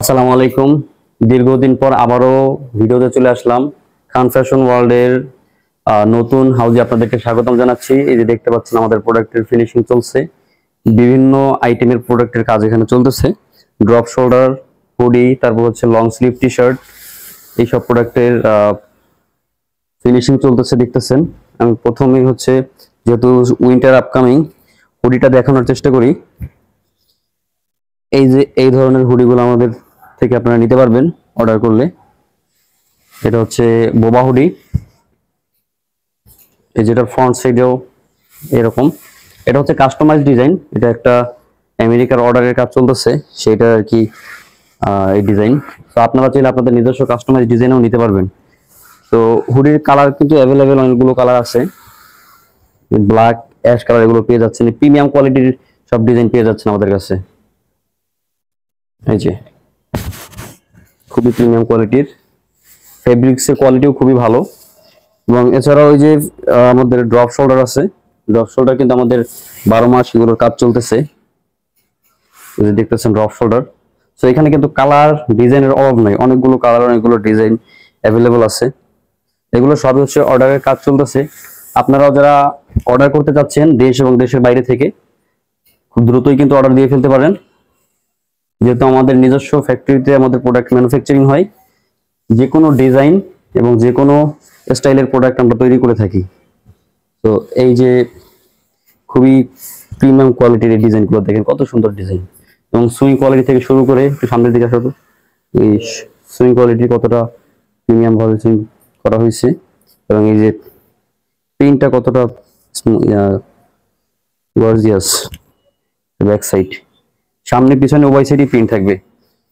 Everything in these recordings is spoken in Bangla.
আসসালামু আলাইকুম। দীর্ঘদিন পর আবারও ভিডিওতে চলে আসলাম। খান ফ্যাশন ওয়ার্ল্ডের নতুন হাউজে আপনাদেরকে স্বাগতম জানাচ্ছি। এই যে দেখতে পাচ্ছেন আমাদের প্রোডাক্টের ফিনিশিং চলছে, বিভিন্ন আইটেমের প্রোডাক্টের কাজ এখানে চলতেছে। ড্রপ শোল্ডার, হুডি, তারপর হচ্ছে লং স্লিভ টি শার্ট, এইসব প্রোডাক্টের ফিনিশিং চলতেছে দেখতেছেন। আমি প্রথমেই হচ্ছে, যেহেতু উইন্টার আপকামিং, হুডিটা দেখানোর চেষ্টা করি। এই যে এই ধরনের হুডিগুলো আমাদের থেকে আপনারা নিতে পারবেন অর্ডার করলে। এটা হচ্ছে বোবা হুডি, এই যেটা ফ্রন্ট সাইডেও এরকম। এটা হচ্ছে কাস্টমাইজ ডিজাইন, এটা একটা আমেরিকার অর্ডারের কাজ চলতেছে, সেটা আর কি এই ডিজাইন। তো আপনারা চাইলে আপনাদের নিজস্ব কাস্টমাইজ ডিজাইনও নিতে পারবেন। তো হুডির কালার কিন্তু অ্যাভেলেবেল অনেকগুলো কালার আছে, ব্ল্যাক, অ্যাশ কালার, এগুলো পেয়ে যাচ্ছেন। প্রিমিয়াম কোয়ালিটির সব ডিজাইন পেয়ে যাচ্ছেন আমাদের কাছে। এই যে খুবই প্রিমিয়াম কোয়ালিটির, ফেব্রিক্সের কোয়ালিটিও খুবই ভালো। এবং এছাড়াও ওই যে আমাদের ড্রপ শোল্ডার আছে, ড্রপ শোল্ডার কিন্তু আমাদের 12 মাস এগুলোর কাজ চলতেছে। এই যে দেখতেছেন ড্রপ শোল্ডার। তো এখানে কিন্তু কালার ডিজাইনের অভাব নাই, অনেকগুলো কালার, অনেকগুলো ডিজাইন অ্যাভেলেবল আছে। এগুলো সবই হচ্ছে অর্ডারের কাজ চলতেছে। আপনারাও যারা অর্ডার করতে চাচ্ছেন দেশ এবং দেশের বাইরে থেকে, খুব দ্রুতই কিন্তু অর্ডার দিয়ে ফেলতে পারেন, যেহেতু আমাদের নিজস্ব ফ্যাক্টরিতে আমাদের প্রোডাক্ট ম্যানুফ্যাকচারিং হয়। যে কোনো ডিজাইন এবং যে কোনো স্টাইলের প্রোডাক্ট আমরা তৈরি করে থাকি। তো এই যে খুবই প্রিমিয়াম কোয়ালিটির এই ডিজাইনগুলো দেখেন, কত সুন্দর ডিজাইন। এবং সুইং কোয়ালিটি থেকে শুরু করে, একটু সামনের দিকে আসো তো, এই সুইং কোয়ালিটি কতটা প্রিমিয়াম ভাবে সুইং করা হয়েছে। এবং এই যে প্রিন্টটা কতটা গর্জিয়াস। ব্যাক সাইড, সামনে পিছনে উভয় সাইডই প্রিন্ট থাকবে।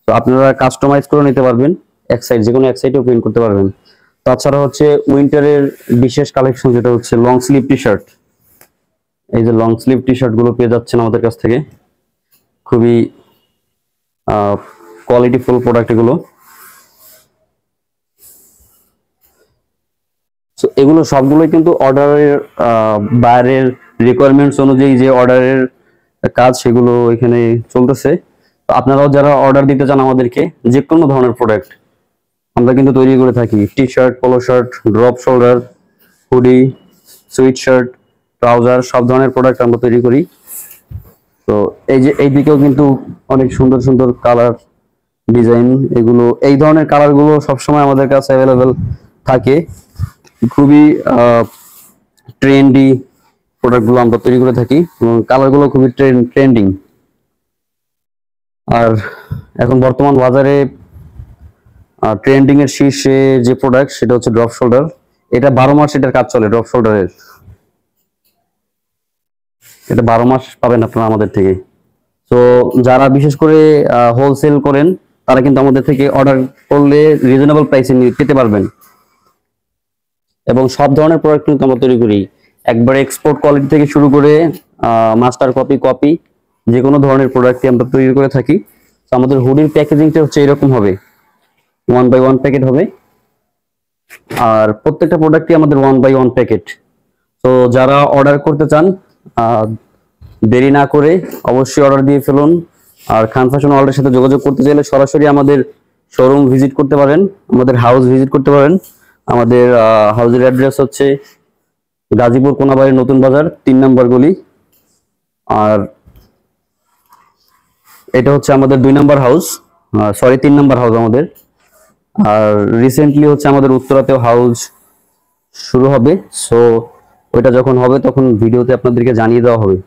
তো আপনারা কাস্টমাইজ করে নিতে পারবেন, এক সাইড, যে কোনো এক সাইডেও প্রিন্ট করতে পারবেন। তাছাড়া হচ্ছে উইন্টারের বিশেষ কালেকশন যেটা হচ্ছে লং স্লিভ টি শার্ট। এই যে লং স্লিভ টি শার্ট গুলো পেয়ে যাচ্ছেন আমাদের কাছ থেকে, খুবই কোয়ালিটিফুল প্রোডাক্ট এগুলো। তো এগুলো সবগুলোই কিন্তু অর্ডারের বাইরের রিকোয়ারমেন্টস অনুযায়ী যে অর্ডারের কাজ, সেগুলো এখানে চলতেছে। তো আপনারাও যারা অর্ডার দিতে চান আমাদেরকে, যে কোনো ধরনের প্রোডাক্ট আমরা কিন্তু তৈরি করে থাকি। T shirt, polo shirt, drop shoulder, hoodie, sweet shirt, trouser, সব ধরনের প্রোডাক্ট আমরা তৈরি করি। তো এই যে এই দিকেও কিন্তু অনেক সুন্দর সুন্দর কালার ডিজাইন, এগুলো এই ধরনের কালার গুলো সবসময় আমাদের কাছে অ্যাভেলেবেল থাকে। খুবই ট্রেন্ডি প্রোডাক্ট গুলো আমরা তৈরি করে থাকি এবং কালার গুলো খুবই ট্রেন্ডিং। আর এখন বর্তমান বাজারে ট্রেন্ডিং এর শীর্ষে যে প্রোডাক্ট, সেটা হচ্ছে ড্রপ শোল্ডার। এটা 12 মাস এটার কাজ চলে। ড্রপ শোল্ডারের এটা 12 মাস পাবেন আপনারা আমাদের থেকে। তো যারা বিশেষ করে হোলসেল করেন, তারা কিন্তু আমাদের থেকে অর্ডার করলে রিজনেবল প্রাইসে পেতে পারবেন। এবং সব ধরনের প্রোডাক্ট কিন্তু আমরা তৈরি করি, একবারে এক্সপোর্ট কোয়ালিটি থেকে শুরু করে মাস্টার কপি, যে কোনো ধরনের প্রোডাক্টই আমরা তৈরি করে থাকি। তো আমাদের হুডির প্যাকেজিংটা হচ্ছে এরকম হবে, 1/1 প্যাকেট হবে। আর প্রত্যেকটা প্রোডাক্টই আমাদের 1/1 প্যাকেট। তো যারা অর্ডার করতে চান, দেরি না করে অবশ্যই অর্ডার দিয়ে ফেলুন। আর খান ফ্যাশন ওয়ার্ল্ডের সাথে যোগাযোগ করতে চাইলে সরাসরি আমাদের শোরুম ভিজিট করতে পারেন, আমাদের হাউস ভিজিট করতে পারেন। আমাদের হাউসের অ্যাড্রেস হচ্ছে গাজীপুর কোনাবাড়ি নতুন বাজার 3 নম্বর গলি। আর এটা হচ্ছে আমাদের 2 নম্বর হাউস, 3 নম্বর হাউস আমাদের। আর রিসেন্টলি হচ্ছে আমাদের উত্তরাতেও হাউস শুরু হবে। সো ওইটা যখন হবে তখন ভিডিওতে আপনাদেরকে জানিয়ে দেওয়া হবে।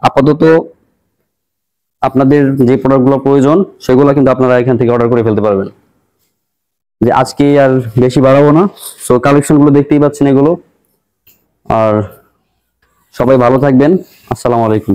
আপাতত আপনাদের যে প্রোডাক্টগুলো প্রয়োজন, সেগুলো কিন্তু আপনারা এখান থেকে অর্ডার করে ফেলতে পারবেন। যে আজকে আর বেশি বাড়াবো না। সো কালেকশন গুলো দেখতেই পাচ্ছেন এগুলো। আর সবাই ভালো থাকবেন। আসসালামু আলাইকুম।